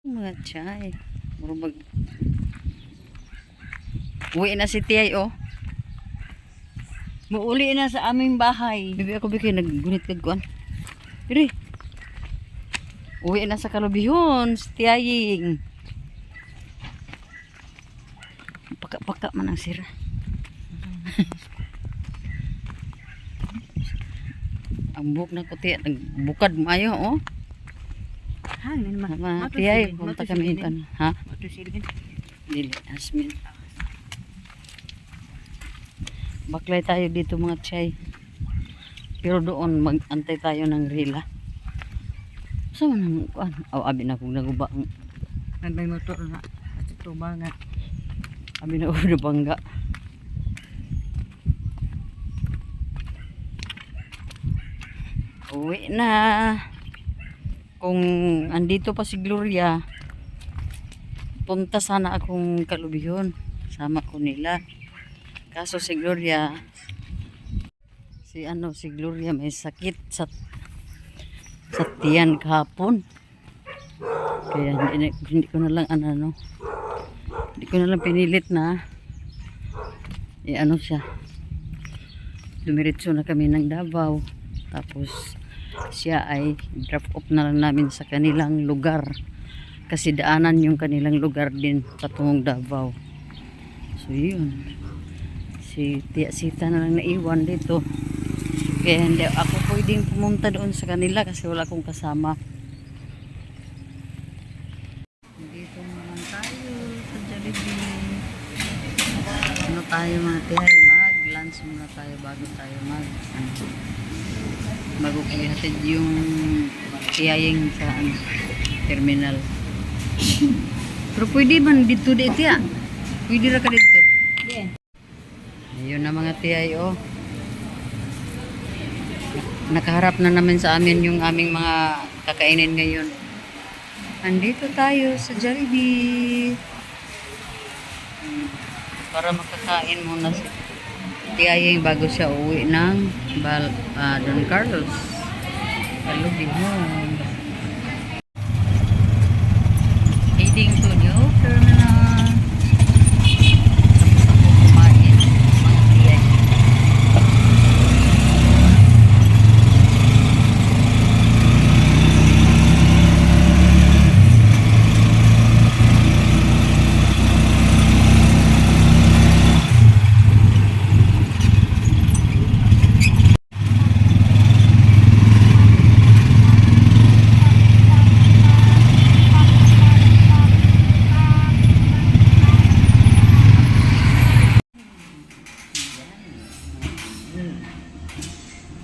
Mga chay. Murag uwi na si Tiyay, oh. Muuli na sa aming bahay. Bibi ako bigay naggunit kagkuan. Diri. Uwi na sa Kalubihon, si Tiyaying. Paka-paka man ang sira. Ang buhok na ko tiya, nagbukad maayo, oh. Hangin man. Mga Tiyay, punta kami kan. Ha? Matusilin. Dili, Asmin. Baklay tayo dito mga chay. Pero doon mag-antay tayo ng rila. Saan man ang abi na kung naguba ang May motor na. At tubangan. abi na ulo bangga. Uwi na. Kung andito pa si Gloria, punta sana akong Kalubihon. Sama ko nila. Kaso si Gloria, si Gloria may sakit sa tiyan kahapon. Kaya hindi ko na lang hindi ko na lang pinilit na siya. Dumiretso na kami ng Davao. Tapos siya ay drop off na lang namin sa kanilang lugar. Kasi daanan yung kanilang lugar din patungong Davao. So yun. Si Tia Sita na lang naiwan dito. Kaya hindi ako pwedeng pumunta doon sa kanila kasi wala akong kasama. Dito naman tayo sa Jollibee. Ano tayo mga Tiyay? Mag-lunch muna tayo bago tayo bago ko ihatid yung Tiyaying sa terminal. Pero pwede man dito Tiya? Pwede ra ka dito? Yeah. Ayun na mga Tiyay, oh. Nakaharap na namin sa amin yung aming mga kakainin ngayon. Andito tayo sa Jollibee. Para makakain muna si Tiyaying bago siya uwi ng Don Carlos. Kalubihon. Heading to New Terminal.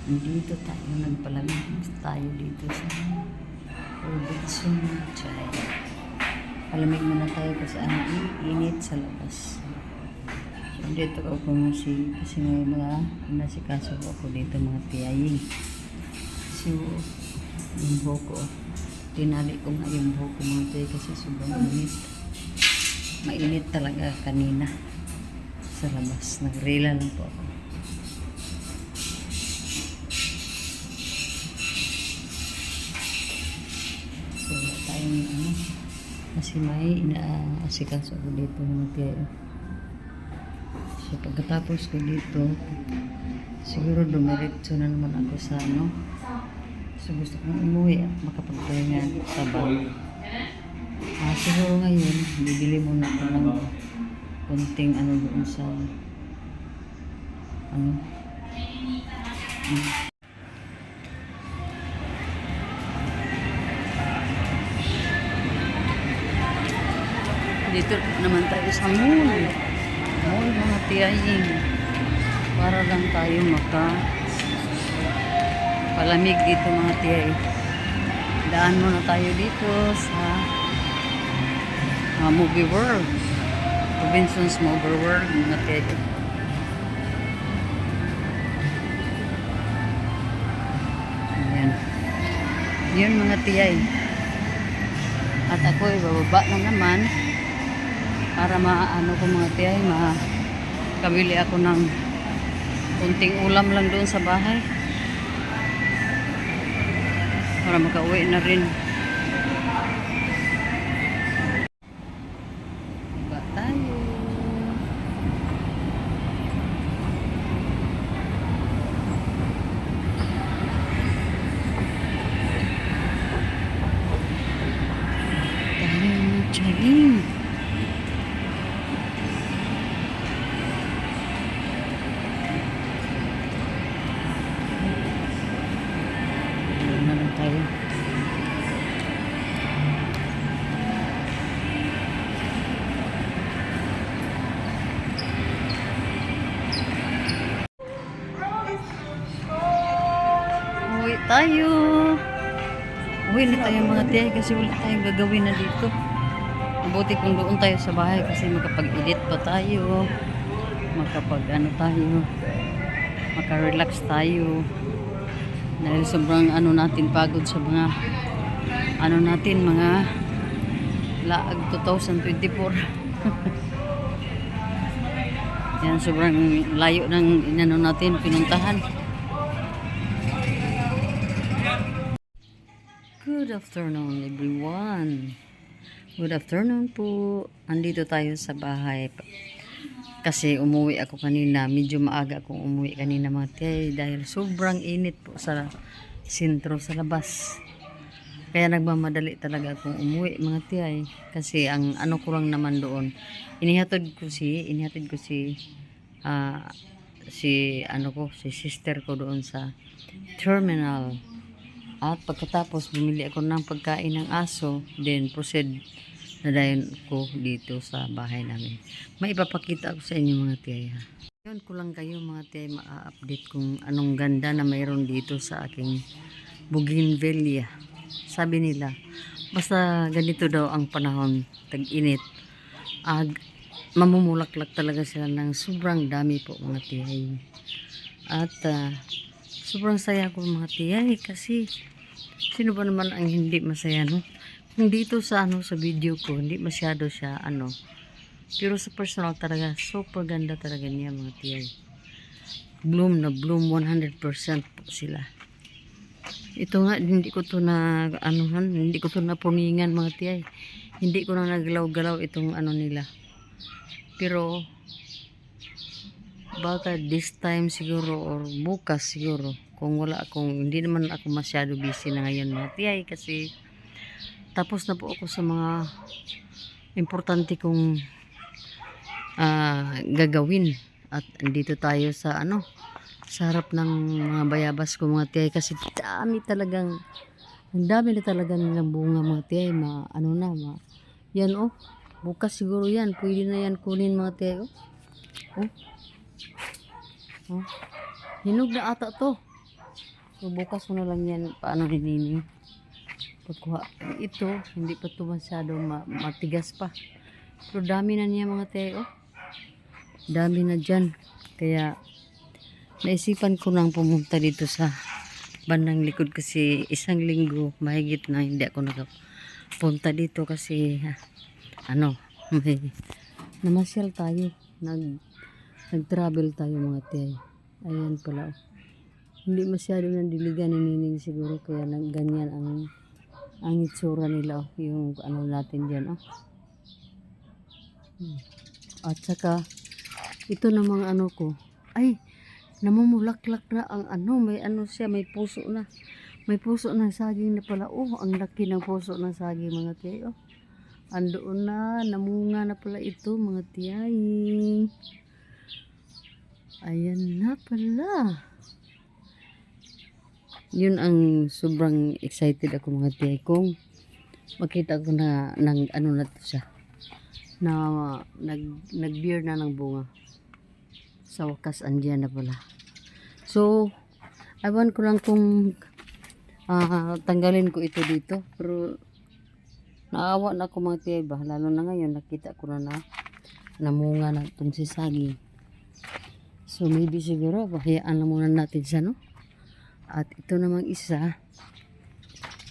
Dito tayo nagpalamig tayo dito sa Robertson Chay. Palamig muna tayo kasi ang init sa labas. So dito ako kasi may mga nasikaso ako dito mga Tiyaying. So yung buhok ko, tinali ko nga yung buhok ko mga Tiyay kasi sobrang init. Mainit talaga kanina sa labas. Nagrela lang po ako. Kasi may inaasikaso ako dito mga Tiyay. So pagkatapos ko dito, siguro dumiretso na naman ako sa so gusto kong umuwi at makapagpahinga sa bahay. Siguro ngayon bibili muna ako ng konting doon sa dito naman tayo sa mall mga Tiyaying, para lang tayo palamig dito mga Tiyay. Daan muna tayo dito sa Movie World, Robinson's Movie World mga Tiyay. Ayan. Yun mga Tiyay. At ako ay bababa na naman para ko mga Tiyay, makabili ako ng kunting ulam lang doon sa bahay para makauwi na rin. saging. Ayun na lang tayo. Uwi tayo. Uwi na tayo mga tiyan kasi wala tayong gagawin na dito. Mabuti kung doon tayo sa bahay kasi makapag-edit pa tayo. Maka-relax tayo. Dahil sobrang natin pagod sa mga mga laag 2024. Yan, sobrang layo ng natin pinuntahan. Good afternoon everyone. Good afternoon po. Andito tayo sa bahay. Kasi umuwi ako kanina. Medyo maaga akong umuwi kanina mga tiyay. Dahil sobrang init po sa sentro sa labas. Kaya nagmamadali talaga akong umuwi mga tiyay. Kasi ang ko lang naman doon. Inihatid ko si si sister ko doon sa terminal. At pagkatapos bumili ako ng pagkain ng aso, then proceed na dayon ko dito sa bahay namin. May ipapakita ako sa inyo mga tiyay ha. Ngayon ko lang kayo mga tiyay ma-update kung anong ganda na mayroon dito sa aking bougainvillea. Sabi nila, basta ganito daw ang panahon, tag-init, mamumulaklak talaga sila ng sobrang dami po mga tiyay. At sobrang saya ko mga tiyay kasi sino ba naman ang hindi masaya no? Kung dito sa sa video ko hindi masyado siya pero sa personal talaga super ganda talaga niya mga tiyay. Bloom na bloom 100% po sila. Ito nga hindi ko to na hindi ko to na puningan mga tiyay. Hindi ko na nagalaw-galaw itong nila. Pero baka this time siguro or bukas siguro kung hindi naman ako masyado busy na ngayon mga tiyay kasi tapos na po ako sa mga importante kong gagawin at andito tayo sa sa harap ng mga bayabas ko mga tiyay kasi ang dami na talaga nilang bunga mga tiyay yan bukas siguro yan pwede na yan kunin mga tiyay hinog na ata to. So bukas ko na lang yan paano rinini pagkuha ito hindi pa ito masyado matigas pa pero dami na niya mga teo dami na dyan kaya naisipan ko nang pumunta dito sa bandang likod kasi isang linggo mahigit na hindi ako nakapunta dito kasi may namasyal tayo nag-travel tayo mga teo. Ayan pala hindi masyado ng diligan ni Nining siguro kaya ganyan ang itsura nila yung natin dyan at saka ito namang ko ay namumulaklak na ang may siya may puso ng saging na pala ang laki ng puso ng saging mga tiyaw andoon na namunga na pala ito mga tiyay. Ayan na pala. Yun ang sobrang excited ako mga tiyay kung makita ko na na to siya na nag-bear na ng bunga sa wakas andyan na pala. So ewan ko lang kung tanggalin ko ito dito pero naawa na ako mga tiyay ba lalo na ngayon nakita ko na namunga na itong si saging. So maybe siguro bahayaan na muna natin siya at ito namang isa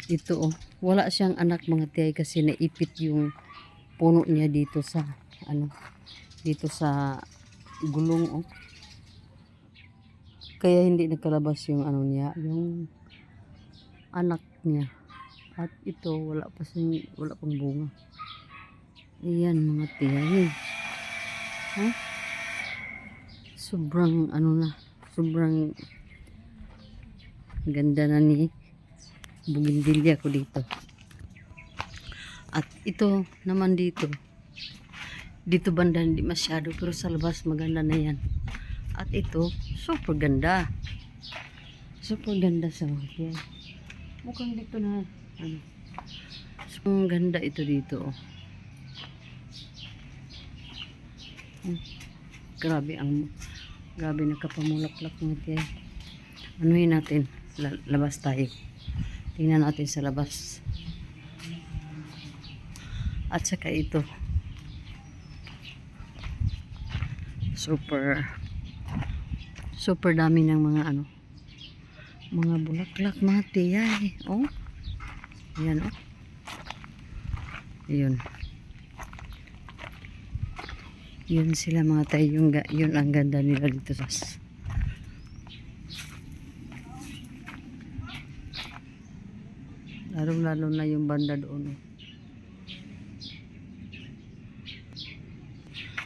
ito wala siyang anak mga tiyay kasi naipit yung puno niya dito sa dito sa gulong kaya hindi nagkalabas yung niya yung anak niya at ito wala pang bunga. Ayan mga tiyay sobrang sobrang ganda na ni bougainvillea ko dito. At ito naman dito. Dito banda hindi masyado pero sa labas maganda na yan. At ito, super ganda. Super ganda sa mga yan. Mukhang dito na ano. Super ganda ito dito. Oh. Grabe nakapamulaklak mga tiyan. Anuhin natin, labas tayo. Tingnan natin sa labas. At saka ito. Super dami ng mga ano. Mga bulaklak mga tiyay. Oh. Ayan oh. Yun. Yun sila mga tayo. Yun ang ganda nila dito sa lalo na yung banda doon.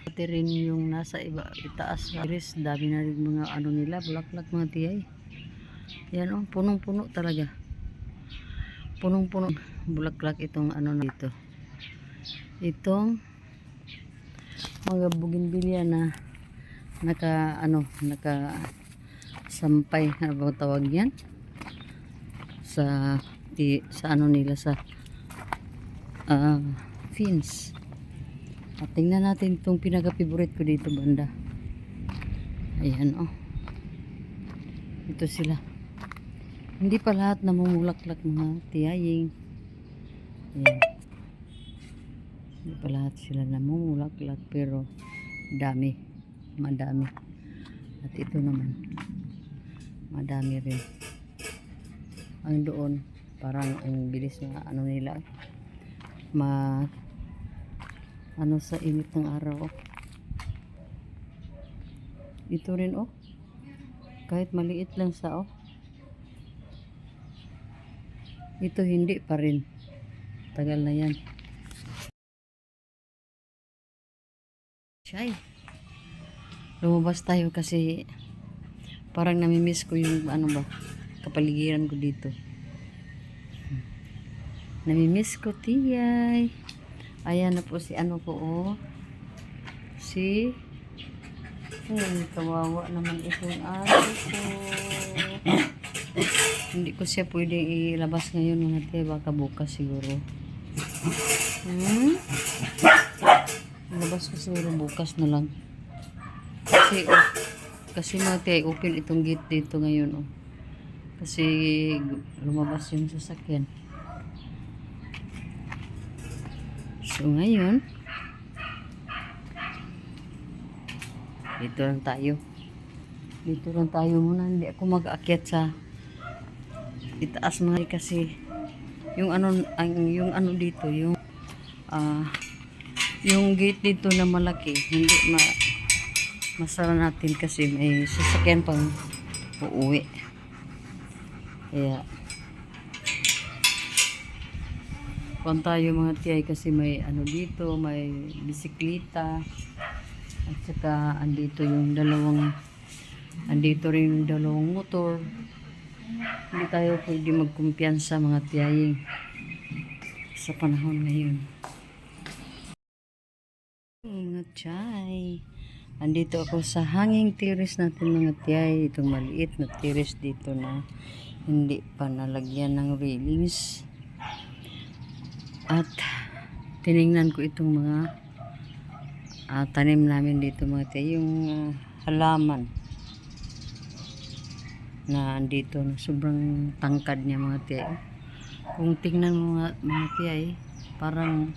Pati rin yung nasa itaas iris, dami na rin mga ano nila, bulaklak mga tiyay. Yan oh, punong-puno talaga. Punong-puno bulaklak itong ano dito. Itong mga bougainvillea na naka sampay, ano ba tawag yan? Sa ano nila sa fins. At tingnan natin itong pinaka-favorite ko dito banda. Ayan oh. Ito sila. Hindi pa lahat namumulaklak mga tiyaying. Ayan. Hindi pa lahat sila namumulaklak pero dami. Madami. At ito naman. Madami rin. Ang doon parang ang bilis na ano nila ano sa init ng araw oh. Ito rin oh, kahit maliit lang sa oh, ito hindi pa rin, tagal na yan. Shay, lumabas tayo kasi parang namimiss ko yung ano ba, kapaligiran ko dito. Namimiss ko tiyay. Ayan na po si ano ko oh. Si kawawa naman itong aso ko. Hindi ko siya pwedeng ilabas ngayon mga tiya, baka bukas siguro. Ilabas ko siguro bukas na lang. Kasi mga tiya, open itong gate dito ngayon oh. Kasi lumabas yung sasakyan. So ngayon, dito lang tayo muna. Hindi ako mag-aakyat sa itaas mga kasi yung ano dito, yung gate dito na malaki, hindi masara natin kasi may sasakyan pang uuwi. Kaya kung tayo mga tiyay kasi may ano dito, may bisikleta at saka andito rin yung dalawang motor. Hindi tayo pwede magkumpiyansa mga tiyay sa panahon ngayon. Mga tiyay, andito ako sa hanging terrace natin mga tiyay, itong maliit na terrace dito na hindi pa nalagyan ng railings. At tiningnan ko itong mga tanim namin dito mga tiya, yung halaman na andito na sobrang tangkad niya mga tiya. Kung tingnan mo mga tiya parang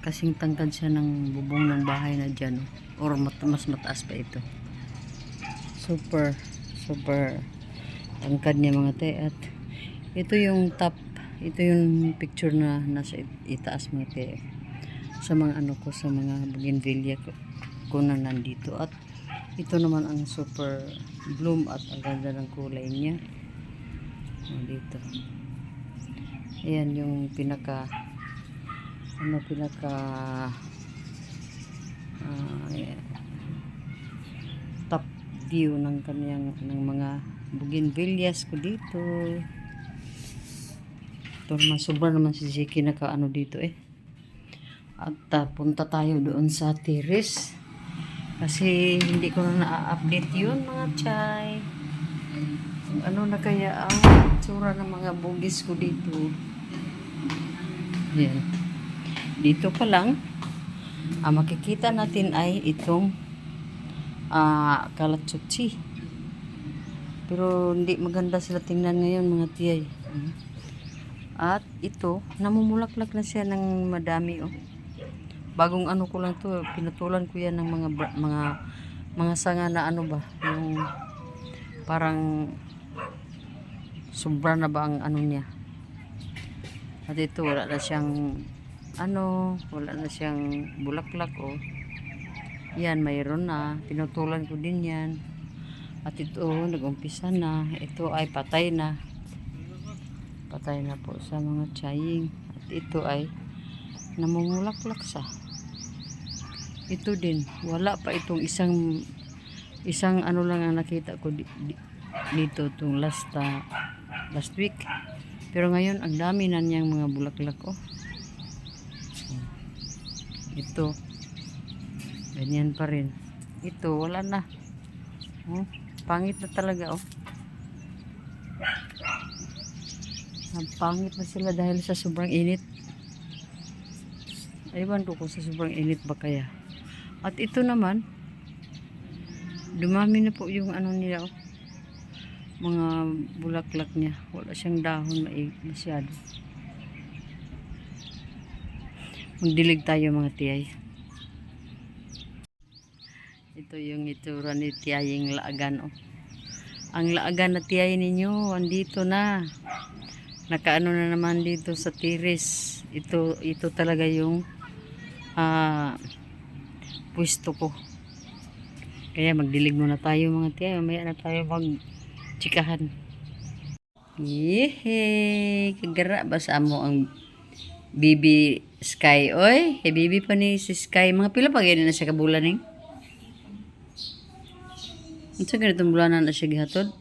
kasing tangkad siya ng bubong ng bahay na dyan or mas mataas pa ito. Super tangkad niya mga tiya. At ito yung top. Ito yung picture na nasa itaas mga tiya. Sa mga ano ko, sa mga bougainvillea ko na nandito. At ito naman ang super bloom at ang ganda ng kulay niya. Dito. Ayan yung pinaka top view ng mga bougainvilleas ko dito. Ayan. Ito yung pinaka top view ng kanyang ng mga bougainvilleas ko dito. Ito naman, sobra naman si Ziki naka-ano dito eh. At punta tayo doon sa terrace. Kasi hindi ko na na-update yun mga chay. Kung ano na kaya ang tsura ng mga bugis ko dito. Yan. Dito pa lang, makikita natin ay itong kalatsutsi. Pero hindi maganda sila tingnan ngayon mga tiyay. At ito, namumulaklak na siya ng madami oh. Bagong ano ko lang to, pinutulan ko yan ng mga sanga na ano ba, yung parang sobra na ba ang ano niya. At ito wala na siyang wala na siyang bulaklak oh. Yan, mayroon na, pinutulan ko din yan. At ito, nag-umpisa na. Ito ay patay na. Patay na po sa mga tsaying. At ito ay namumulaklak sa. Ito din, wala pa itong isang ano lang ang nakita ko dito itong last week. Pero ngayon, ang dami na niyang mga bulaklak oh. Ito, ganyan pa rin. Ito, wala na. Oh, pangit na talaga oh. Ang pangit na sila dahil sa sobrang init. Aywan ko kung sa sobrang init ba kaya. At ito naman, dumami na po yung ano nila oh. Mga bulaklak niya. Wala siyang dahon masyado. Magdilig tayo mga tiyay. Ito yung itsura ni tiyaying laagan oh. Ang laagan na tiyay ninyo, andito na. Nakaano na naman dito sa terrace. Ito talaga yung pwesto ko. Kaya magdilig muna tayo mga tiyay. Mamaya na tayo mag-chikahan. Yehey! Kagara ba sa mo ang baby Sky? Oy, baby pa ni si Sky. Mga pila pa ganyan na siya kabulan eh. Unsa ganitong bulanan na siya gihatod?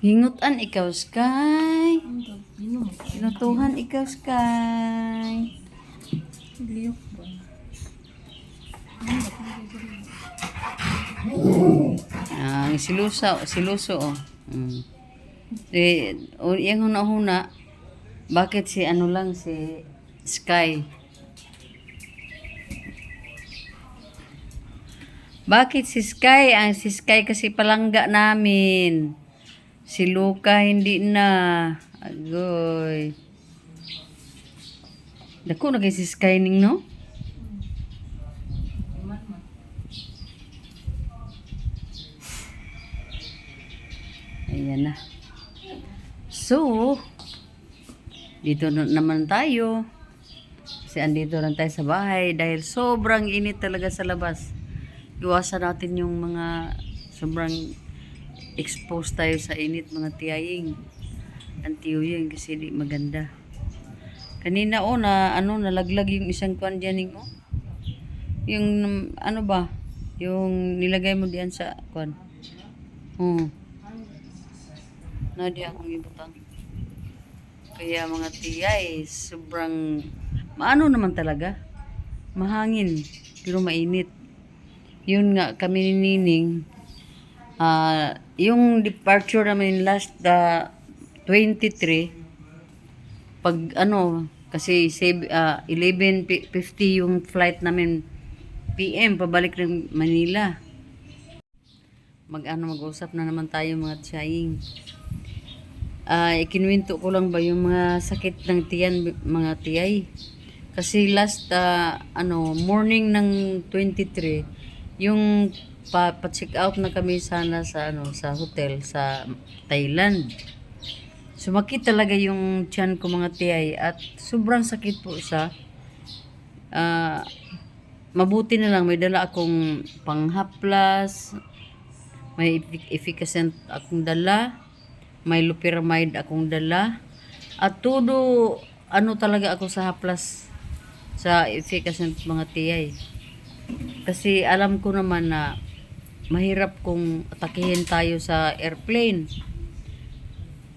Hingutan ikaw, Sky. Sinutuhan ikaw, Sky. Liyok ba? Siluso oh. Yung huna-huna, bakit si ano lang si Sky? Bakit si Sky? Ang si Sky kasi palangga namin. Si Luca hindi na. Agoy. Dako na kay si Sky ning no? Ayan na. So, dito na naman tayo. Kasi andito lang tayo sa bahay dahil sobrang init talaga sa labas. Iwasan natin yung mga sobrang exposed tayo sa init mga tiyaying. Antiyuying kasi di maganda. Kanina nalaglag yung isang kwan dyan oh. Yung ano ba? Yung nilagay mo diyan sa kwan. Di akong ibutang. Kaya mga tiyay, sobrang maano naman talaga. Mahangin, pero mainit. Yun nga, kami ni Nining, yung departure namin last 23, pag kasi 11:50 yung flight namin PM, pabalik ng Manila. Mag-usap na naman tayo mga tiyaying. Ikinuwento ko lang ba yung mga sakit ng tiyan mga tiyay. Kasi last morning ng 23, yung pa-check out na kami sana sa hotel sa Thailand. Sumakit talaga yung tiyan ko mga tiyay at sobrang sakit po sa mabuti na lang may dala akong panghaplas, may efficacent akong dala, may loperamide akong dala, at todo talaga ako sa haplas sa efficacent mga tiyay. Kasi alam ko naman na mahirap kung atakihin tayo sa airplane.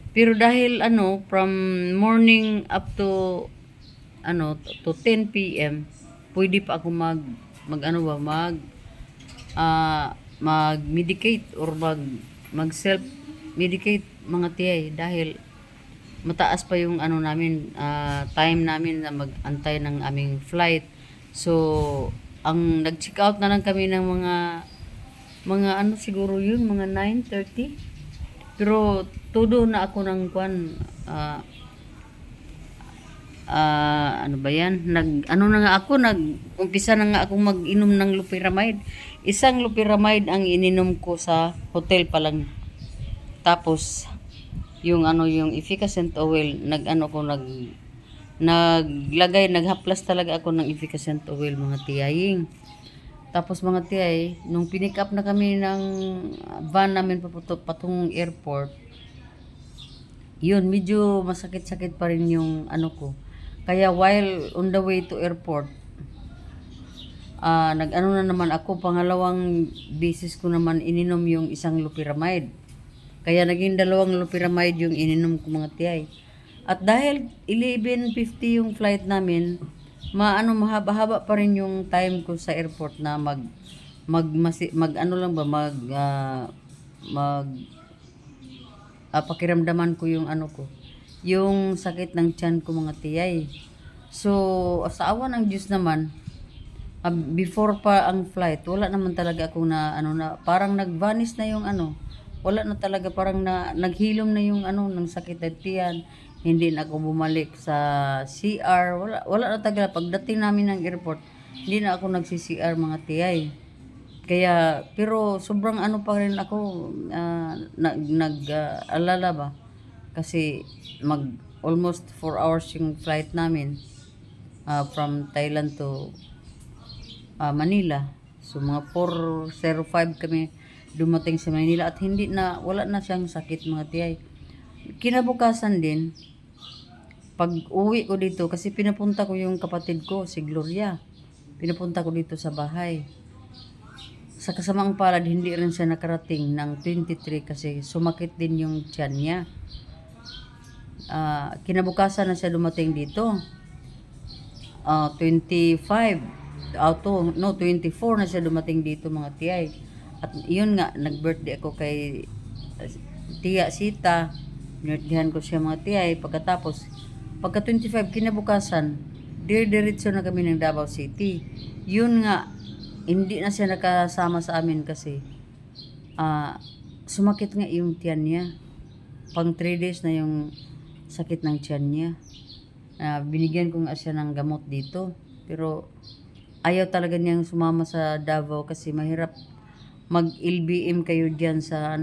Pero dahil ano, from morning up to ano to 10 p.m. pwede pa ako mag ano ba mag-medicate or mag self medicate mga tiyay dahil mataas pa yung ano namin time namin na mag-antay ng aming flight. So ang nag-check out na lang kami ng mga ano siguro yun mga 9:30. Pero todo na ako ng kwan ano ba yan? Ano na nga ako, umpisa na nga akong mag-inom ng loperamide. Isang loperamide ang ininom ko sa hotel pa lang. Tapos, yung ano, yung efficacent oil, naghaplas talaga ako ng efficacent oil, mga tiyaying. Tapos mga tiyay, nung pinick up na kami ng van namin patungong airport, yun, medyo masakit-sakit pa rin yung ano ko. Kaya while on the way to airport, nag-ano na naman ako, pangalawang beses ko naman ininom yung isang loperamide. Kaya naging dalawang loperamide yung ininom ko mga tiyay. At dahil 11:50 yung flight namin, mahaba-haba pa rin yung time ko sa airport na ano lang ba, pakiramdaman ko yung ano ko, yung sakit ng tiyan ko mga tiyay. So, sa awa ng Diyos naman, before pa ang flight, wala naman talaga ako na ano na parang nag-vanish na yung ano. Wala na talaga parang naghilom na yung ano ng sakit ng tiyan. Hindi na ako bumalik sa CR. Wala na talaga pagdating namin ng airport. Hindi na ako nagsi-CR mga tiyay. Kaya pero sobrang ano pa rin ako alala ba kasi almost 4 hours yung flight namin from Thailand to Manila. So mga 4:05 kami dumating sa Manila at wala na siyang sakit mga tiyay. Kinabukasan din pag uwi ko dito kasi pinapunta ko yung kapatid ko si Gloria. Pinapunta ko dito sa bahay. Sa kasamaang palad, hindi rin siya nakarating ng 23 kasi sumakit din yung tiyan niya. Kinabukasan na siya dumating dito. 25. 24 na siya dumating dito mga tiyay. At yun nga, nag-birthday ako kay Tia Sita. Birthdayhan ko siya mga tiyay. Pagka 25, kinabukasan, diretso na kami ng Davao City. Yun nga, hindi na siya nakasama sa amin kasi sumakit nga yung tiyan niya. Pang 3 days na yung sakit ng tiyan niya. Binigyan ko nga siya ng gamot dito. Pero ayaw talaga niyang sumama sa Davao kasi mahirap mag-LBM kayo diyan sa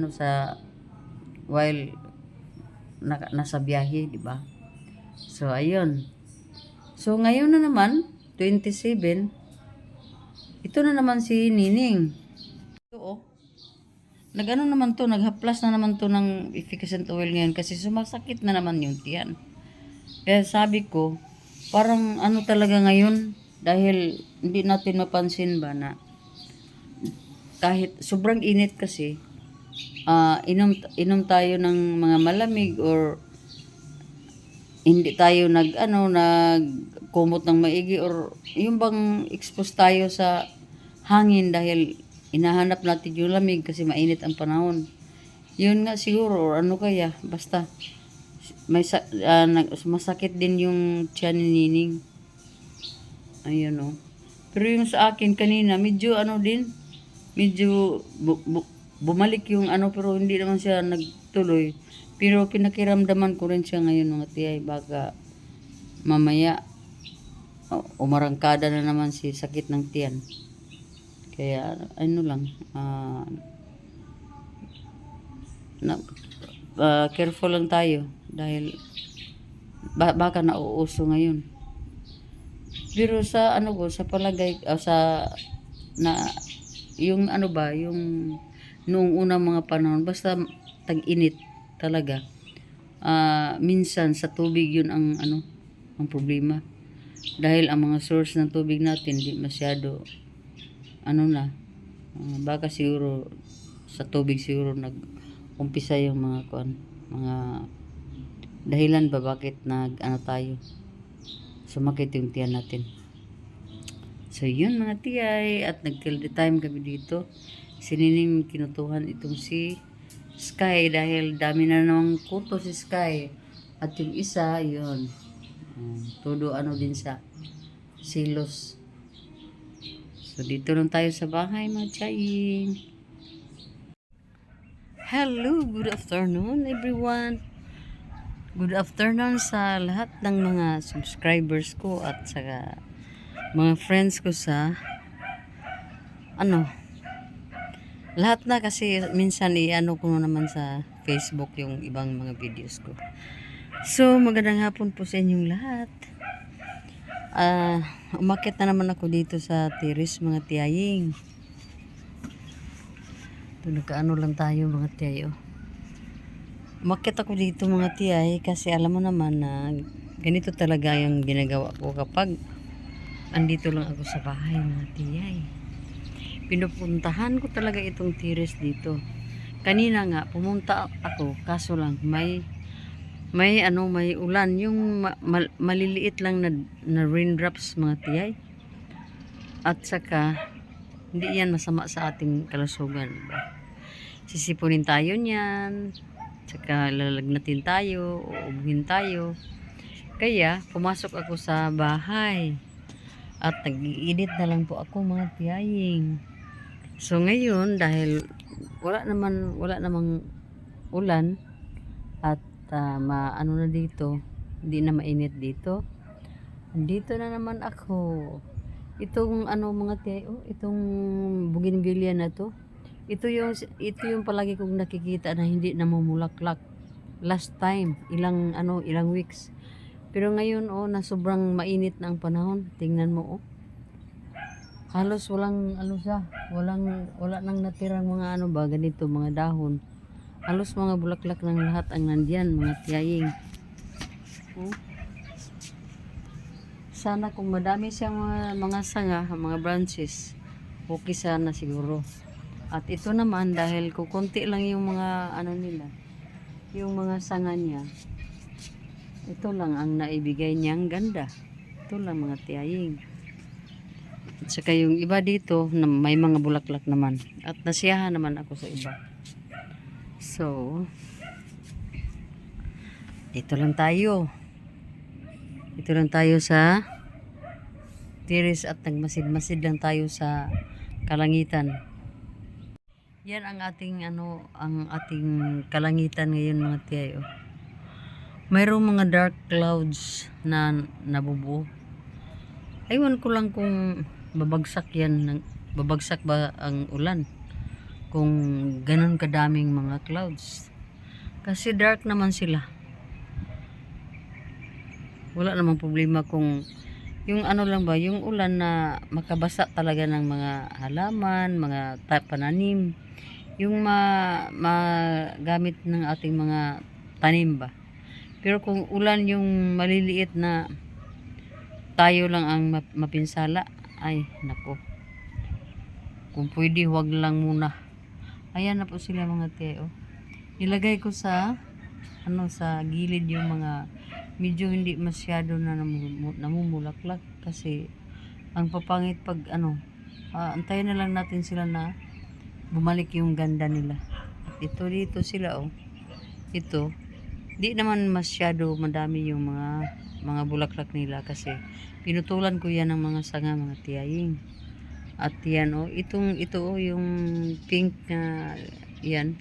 while nasa biyahe, di ba? So ayun. So ngayon na naman 27. Ito na naman si Nining. Ito oh. Nag-ano naman to, naghaplas na naman to ng efficacent oil ngayon kasi sumasakit na naman yung tiyan. Kaya sabi ko, parang ano talaga ngayon dahil hindi natin mapansin ba na kahit sobrang init kasi inom tayo ng mga malamig or hindi tayo nagkumot ng maigi or yung bang expose tayo sa hangin dahil inahanap natin yung lamig kasi mainit ang panahon. Yun nga siguro or ano kaya basta masakit din yung tiyan ni Nining. Ayun oh. Pero yung sa akin kanina medyo bumalik yung ano pero hindi naman siya nagtuloy. Pero pinakiramdaman ko rin siya ngayon mga tiyay baka mamaya umarangkada na naman si sakit ng tiyan. Kaya ano lang careful lang tayo dahil baka nauuso ngayon. Pero sa sa palagay yung yung noong unang mga panahon basta tag-init talaga. Minsan sa tubig yun ang problema. Dahil ang mga source ng tubig natin di masyado baka siguro sa tubig siguro nag-umpisa yung mga dahilan ba bakit ano tayo, sumakit yung tiyan natin. So yun mga tiyay, at nag-kill the time kami dito. Sinining kinutuhan itong si Sky dahil dami na namang kuto si Sky. At yung isa, yun, todo ano din sa silos. So dito lang tayo sa bahay mga tiyay. Hello, good afternoon everyone. Good afternoon sa lahat ng mga subscribers ko at sa mga friends ko sa lahat na, kasi minsan i-ano ko naman sa Facebook yung ibang mga videos ko. So magandang hapon po sa inyong lahat. Umakyat na naman ako dito sa terrace mga tiyaying. Ito, nagkaano lang tayo mga tiyayo. Umakyat ako dito mga tiyay kasi alam mo naman na ganito talaga yung ginagawa ko kapag andito lang ako sa bahay mga tiyay. Pinupuntahan ko talaga itong terrace dito. Kanina nga pumunta ako, kaso lang may ulan, yung maliliit lang na raindrops mga tiyay. At saka hindi yan masama sa ating kalusugan, diba? Sisipunin tayo niyan, saka lalagnatin tayo, uubuhin tayo. Kaya pumasok ako sa bahay at nag-iinit na lang po ako mga tiyaying. So ngayon dahil wala namang ulan at maano na dito, hindi na mainit dito. Andito na naman ako. Itong mga tiyay, itong bougainvillea na to. Ito yung palagi kong nakikita na hindi namumulaklak. Last time, ilang weeks. Pero ngayon na sobrang mainit na ang panahon. Tingnan mo halos walang wala nang natirang mga ganito, mga dahon. Halos mga bulaklak ng lahat ang nandiyan mga tiyaying. Sana kung madami siyang mga sanga, mga branches, okay sana siguro. At ito naman dahil kukunti lang yung mga nila, yung mga sanga niya, ito lang ang naibigay niyang ganda. Ito lang mga tiyaying. At saka yung iba dito na may mga bulaklak naman. At nasiyahan naman ako sa iba. So, ito lang tayo. Ito lang tayo sa terrace at nagmasid-masid lang tayo sa kalangitan. Yan ang ating kalangitan ngayon mga tiyayo. Mayroong mga dark clouds na nabubuo. Aywan ko lang kung babagsak ba ang ulan kung ganun kadaming mga clouds. Kasi dark naman sila. Wala namang problema kung yung lang ba, yung ulan na makabasa talaga ng mga halaman, mga pananim, yung magamit ng ating mga tanim ba. Pero kung ulan yung maliliit na tayo lang ang mapinsala, ay nako, kung pwede huwag lang muna. Ayan na po sila mga tiyo. Nilagay ko sa sa gilid yung mga medyo hindi masyado na namumulaklak kasi ang papangit pag antayin na lang natin sila na bumalik yung ganda nila. At ito dito sila ito di naman masyado madami yung mga bulaklak nila kasi pinutulan ko yan ng mga sanga mga tiyaying. At yan ito yung pink na yan,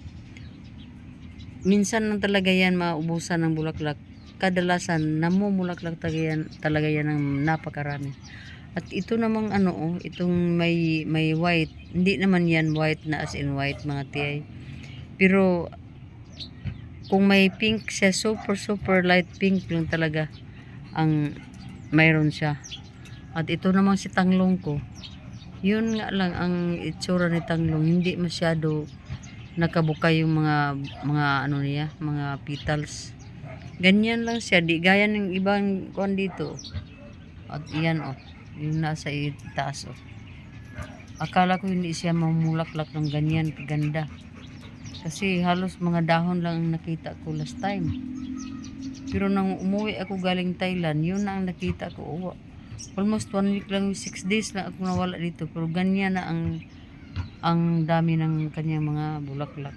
minsan lang talaga yan maubusan ng bulaklak. Kadalasan namumulaklak talaga yan ng napakarami. At ito namang itong may white, hindi naman yan white na as in white mga tiyay, pero kung may pink siya, super light pink lang talaga ang mayroon siya. At ito namang si tanglong ko, yun nga lang ang itsura ni tanglong, hindi masyado nakabuka yung mga niya, mga petals. Ganyan lang siya, di gaya ng ibang kuan dito. At iyan yung nasa itaas akala ko hindi siya mamulaklak ng ganyan kaganda kasi halos mga dahon lang ang nakita ko last time. Pero nang umuwi ako galing Thailand, yun na ang nakita ko. Oh, almost 1 week lang, 6 days lang ako nawala dito. Pero ganyan na ang dami ng kanyang mga bulaklak.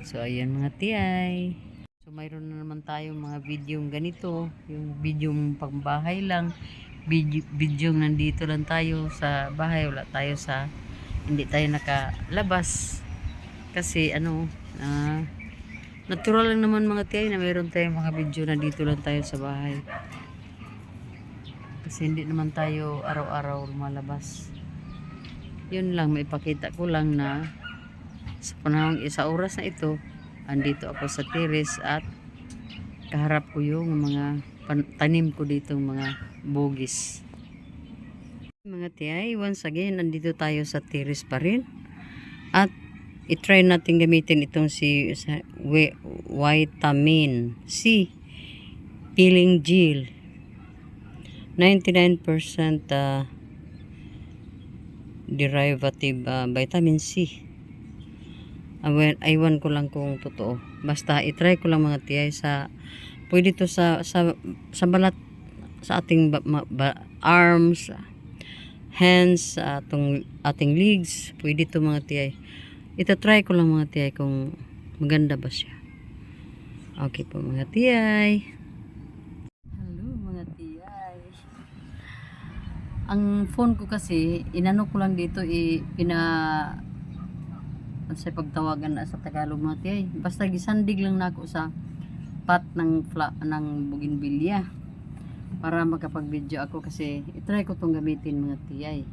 So ayan mga tiyay. So mayroon na naman tayong mga video ganito. Yung video pangbahay lang. Video nandito lang tayo sa bahay. Wala tayo hindi tayo nakalabas. Kasi natural lang naman mga tiyay na mayroon tayong mga video na dito lang tayo sa bahay. Kasi hindi naman tayo araw-araw lumalabas. Yun lang, maipakita ko lang na sa panahong sa oras na ito, andito ako sa terrace at kaharap ko yung mga tanim ko dito, mga bugis. Mga tiyay, once again, andito tayo sa terrace pa rin. At i-try natin gamitin itong vitamin C peeling gel. 99% derivative vitamin C. Aywan ko lang kung totoo. Basta i-try ko lang mga tiyay pwede to sa balat, sa ating arms, hands, ating legs. Pwede to mga tiyay. Ita-try ko lang mga tiyay kung maganda ba siya. Okay po mga tiyay. Hello mga tiyay. Ang phone ko kasi, inano ko lang dito, sa pagtawagan na sa Tagalog mga tiyay. Basta gisandig lang na ako sa pot ng bougainvillea para makapag-video ako kasi itry ko tong gamitin mga tiyay.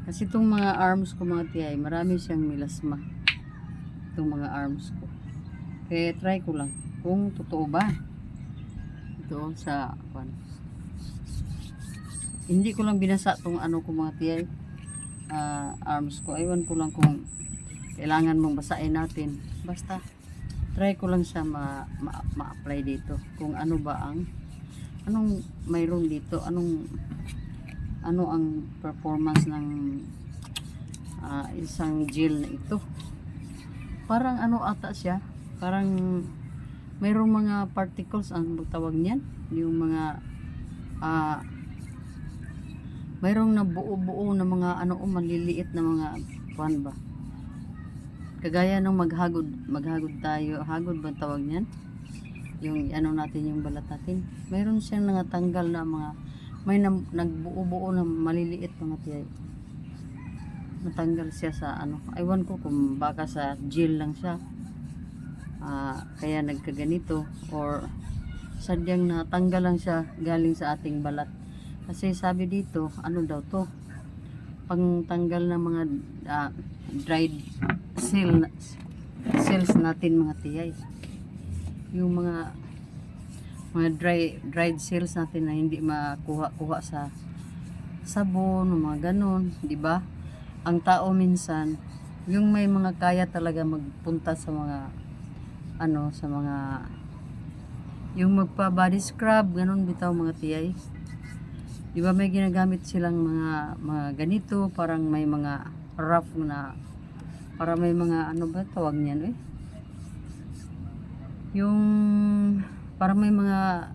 Kasi itong mga arms ko mga tiyay, marami siyang melasma. Itong mga arms ko. Kaya try ko lang kung totoo ba. Ito sa hindi ko lang binasa tong ko mga tiyay, arms ko. Aywan ko lang kung kailangan mong basahin natin. Basta try ko lang siya ma-apply dito. Kung ano ba anong mayroon dito, ano ang performance ng isang gel na ito. Parang ata siya, parang mayroong mga particles, ang tawag niyan, yung mga mayroong nabuo-buo na mga maliliit na mga ba, kagaya ng maghagod tayo, hagod ba tawag niyan, yung natin, yung balat natin, mayroon siyang natanggal na mga nagbuo-buo na maliliit mga tiyay. Natanggal siya sa aywan ko kung baka sa gel lang siya, kaya nagkaganito, or sadyang natanggal lang siya galing sa ating balat. Kasi sabi dito, daw to, pangtanggal ng mga dried cells natin mga tiyay. Yung mga dried cells natin na hindi makuha sa sabon, mga ganon, di ba? Ang tao minsan, yung may mga kaya talaga magpunta sa mga sa mga yung magpa body scrub, ganon bitaw mga tiyay. Di ba may ginagamit silang mga ganito, parang may mga rough na, para may mga ba tawag niyan yung parang may mga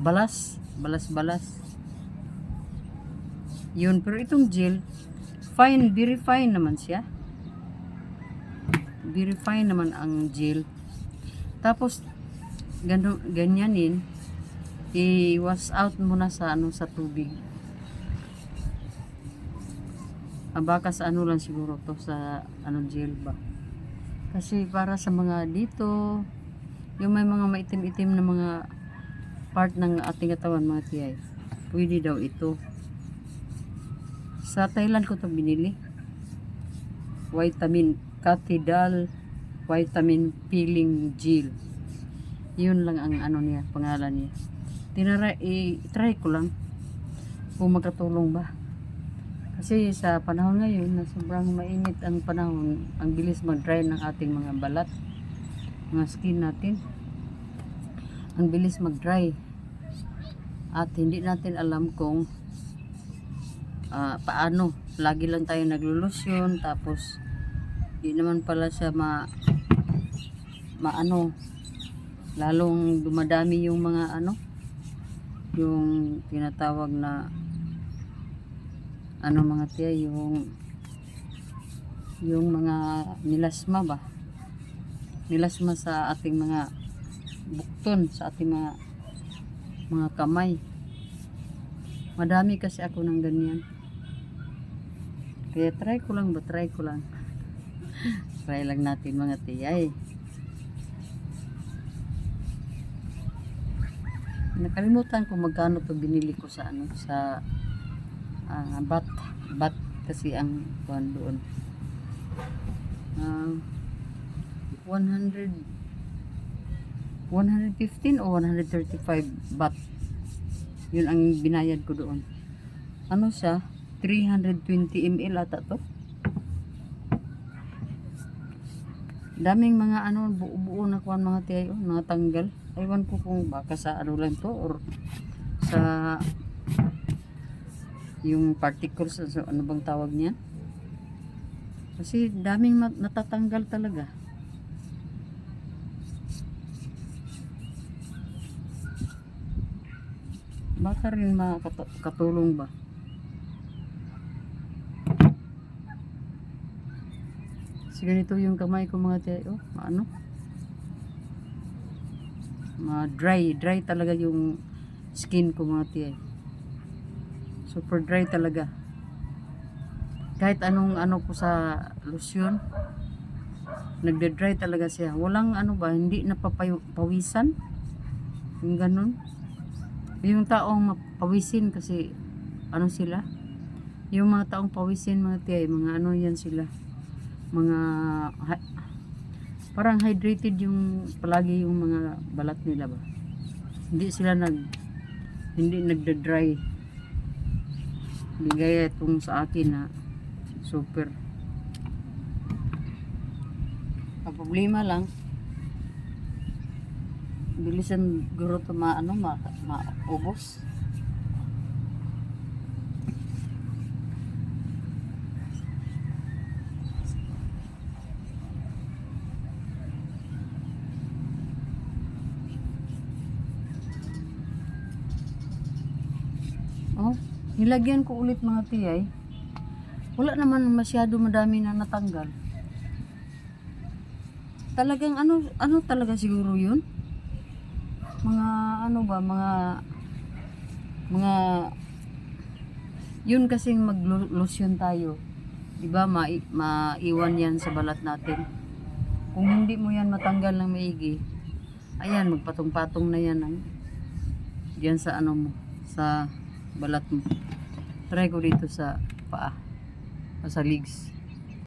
balas yun. Pero itong gel, very fine naman siya, very fine naman ang gel. Tapos ganyanin, i-wash out muna sa sa tubig. Baka sa lang siguro to, sa gel ba, kasi para sa mga dito, yung may mga maitim-itim na mga part ng ating katawan mga tiyay, pwede daw ito. Sa Thailand ko to binili, Catedral vitamin peeling gel. Yun lang ang niya, pangalan niya. I-try ko lang kung makatulong ba. Kasi sa panahon ngayon na sobrang mainit ang panahon, ang bilis mag-dry ng ating mga balat, mga skin natin. Ang bilis mag-dry. At hindi natin alam kung paano. Lagi lang tayo naglulusyon, tapos di naman pala siya lalong dumadami yung mga ano, yung tinatawag na ano mga tiya, yung mga nilasma ba, nilasma sa ating mga bukton, sa ating mga kamay. Madami kasi ako ng ganyan, kaya try ko lang. Try lang natin mga tiyay. Nakalimutan ko magkano to binili ko sa ano, sa bat kasi ang kuan doon. 115 o 135 baht. Yun ang binayad ko doon. Ano siya? 320 ml ata to. Daming mga ano, buo-buo na kuan mga tiyayo, mga tanggal. Aywan ko kung baka sa ano lang to or sa yung particles, so, ano bang tawag niya? Kasi daming natatanggal talaga. Baka rin makatulong ba? Kasi ganito yung kamay ko mga tiyayo, ano? Dry talaga yung skin ko mga tiyayo. Super dry talaga. Kahit anong ano ko sa lotion, nagde-dry talaga siya. Walang ano ba, hindi napapawisan. Yung ganun. Yung taong mapawisin kasi ano sila? Yung mga taong pawisin mga tiyay, mga ano yan sila. Mga parang hydrated yung palagi yung mga balat nila ba. Hindi sila hindi nagde-dry. Hindi gaya itong sa akin na super. Ang problema lang, bilisan guro ito maubos. Oh, nilagyan ko ulit mga tiyay. Wala naman masyado madami na natanggal. Talagang ano talaga siguro yun? Mga ano ba, mga yun kasing mag-lotion tayo. 'Di ba? Maiwan yan sa balat natin. Kung hindi mo yan matanggal ng maigi, ayan, magpatong-patong na yan diyan sa ano mo, sa balat mo. Try ko dito sa paa o sa legs.